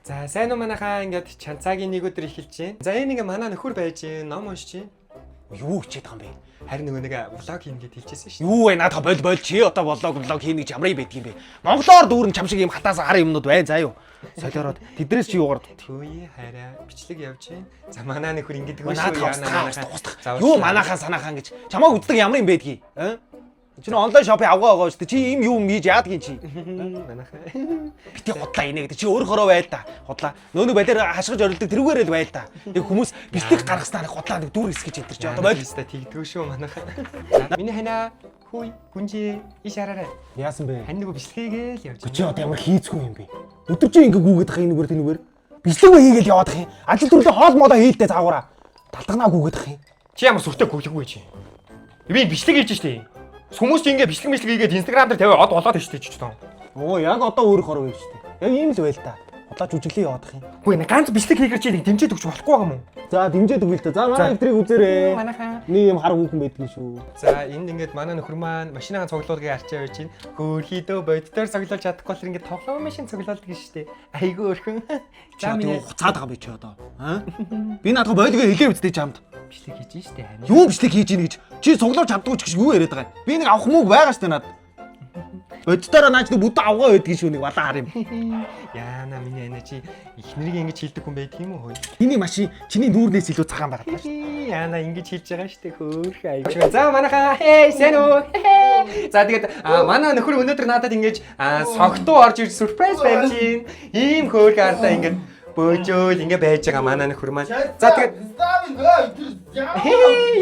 За сайн уу манайхаа ингээд чанцаагийн нэг өдөр эхэлж байна. За энэ ингээ манай нөхөр байж ном уншиж байна. Юу хичээд байгаа юм бэ? Харин нөгөө нэг влог хийнэ гэд хэлчихсэн шүү. Юу вэ? Наадах бол чи одоо влог хийнэ гэж ямар байдаг юм бэ? Монголоор дүүрэн чам шиг юм хатаас хар юмнууд бай заа юу. Солиороод тэдрээс чи юугаар төвий хараа бичлэг явж байна. За манай нөхөр ингэдэг шүү яана. Юу манайхаа санаахан гэж чамаа үздэг ямар юм байдгийг? Чи н онлайн шопинг авгаа байгаа шүү дээ. Чи ийм юм хийж яадгийн чи. Манайхаа. Бити худлаа инээ гэдэг. Чи өөр хороо байл та. Худлаа. Нөөний балиар хашгирж орилдог тэрүүгээрээ л байл та. Тэг хүмүүс бэлтэг гаргаснаа худлаа нэг дүүр хэсгэж энэ чи одоо байл. Тэгдэггүй шүү манайхаа. Миний ханаа хүй гүнжи ишаараа. Яасан бэ? Хань нөгөө бичлэгээ л явж байна. Чи одоо ямар хийцгүй юм бэ? Өдөржин ингээ гүгээд ах энэгээр тэнэгээр. Бичлэг мэ хийгээл яваад ах юм. Ажил төрөлөө хоол модоо хийлдэ цаагаараа. Талтганаа гүгээд ах юм. Чи ямар сүртэй гүйлггүй чи. Би бичлэг хийж штэ. Хүмүүс чи ингээ бичлэг хийгээд инстаграм дээр тавиад од болоод штэ ч гэсэн. Оо яг одоо өөр хороо байв штэ. Яг ийм л байл та. Удааж жүжиглээ яваад ах юм. Хөөе ганц бичлэг хийгэр чи дэмжиж өгч болохгүй юм уу? За дэмжиж өгвөл та. За манай эвдрийг үзээрэй. Манайхаа. Нэг юм хар хүүхэн байдгийн шүү. За энд ингээд манай нөхөр маань машинаа цуглуулгыг арчаа байж чинь хөөхийдөө боддоор цуглуулж чадахгүй болохоор ингээд тоглоом машин цуглуулдаг штэ. Айгүй өрхөн. За миний хуцаад байгаа би чи одоо. Аа? Би наадах бойлгоо хэлээ үстэй чамд. Бичлэг хийж штэ харин. Юу бичлэг хийж ийн гэж. Чи цуглуулж чаддгүй ч гэж юу яриад байгаа юм. Би нэг авах мууг байгаа штэ над. Боддоор наач нэг бүдэ авгаа байдгийн шүү нэг балаа хар юм. Яана миний анаа чи ихнэрийг ингэж хилдэг хүн байдаг юм уу хөөе? Миний машин чиний нүүрнээс илүү цагаан байгаа таа шүү. Яана ингэж хилж байгаа штэ хөөх айгүй. За манайхаа сайн уу? За тэгээд манай нөхөр өнөөдөр надад ингэж согтуу орж ирж сюрприз барьж ийн. Ийм хөөх ардаа ингэж бөөжөөл ингэ байж байгаа манай нөхөр маань. За тэгээд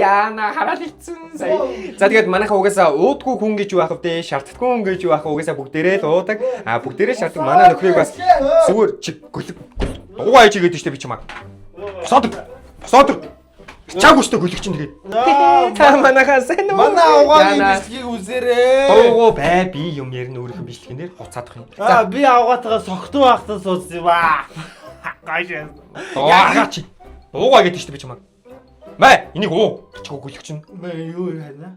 яана хараад ицсэн сая. За тэгээд манайхаа угаасаа уудгүй хүн гэж юу ах вэ? Шаарддаггүй хүн гэж юу ах вэ? Угаасаа бүгдээрээ л уудаг. Бүгдээрээ шаарддаг манай нөхрийг бас зүгээр чи гөлөг дуу хайж игээд штэ би чамаа. Босоод. Чаагүй штэ гөлөг чинь тэгээд. Та манайхаа сайн уу? Манай авгааны бичлэгийг үзээрэй. Дуугүй бай би юм ярина өөрийнхөө бичлэгнэр хуцаадах юм. За би авгаатайгаа согтуу байхтаа суудсан юм аа. Гайшаа. Яагаад чи? Уугаа гэдэг штэ би чамаа. Мэ энийг уу. Чиг гөлөг чинь. Мэ юу яана?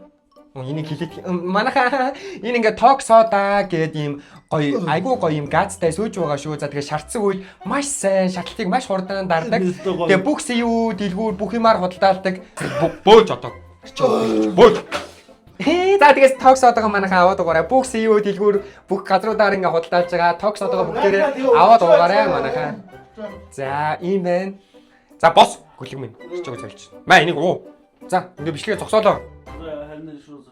Энийг хэлээд манайхаа энэ ингээ ток сода гэдэг ийм гоё айгуу гоё ийм газтай сууж байгаа шүү. За тэгээ шаардсан үйл маш сайн шатлалтыг маш хурдан дардаг. Тэгээ бүх сэв дэлгүүр бүх юмар худалдаалдаг. Бөөж одоо. Бөөж. За тэгээс ток содогоо манайхаа аваад угаарай. Бүх сэв дэлгүүр бүх газруудаар ингээ худалдаалж байгаа. Ток содогоо бүгдээрээ аваад угаарай манайхаа. За ийм байна. За бос гөлөг минь. Чиг золж. Маа энийг уу. За ингээ бичлэгээ зогсоолоо. Харин шүү.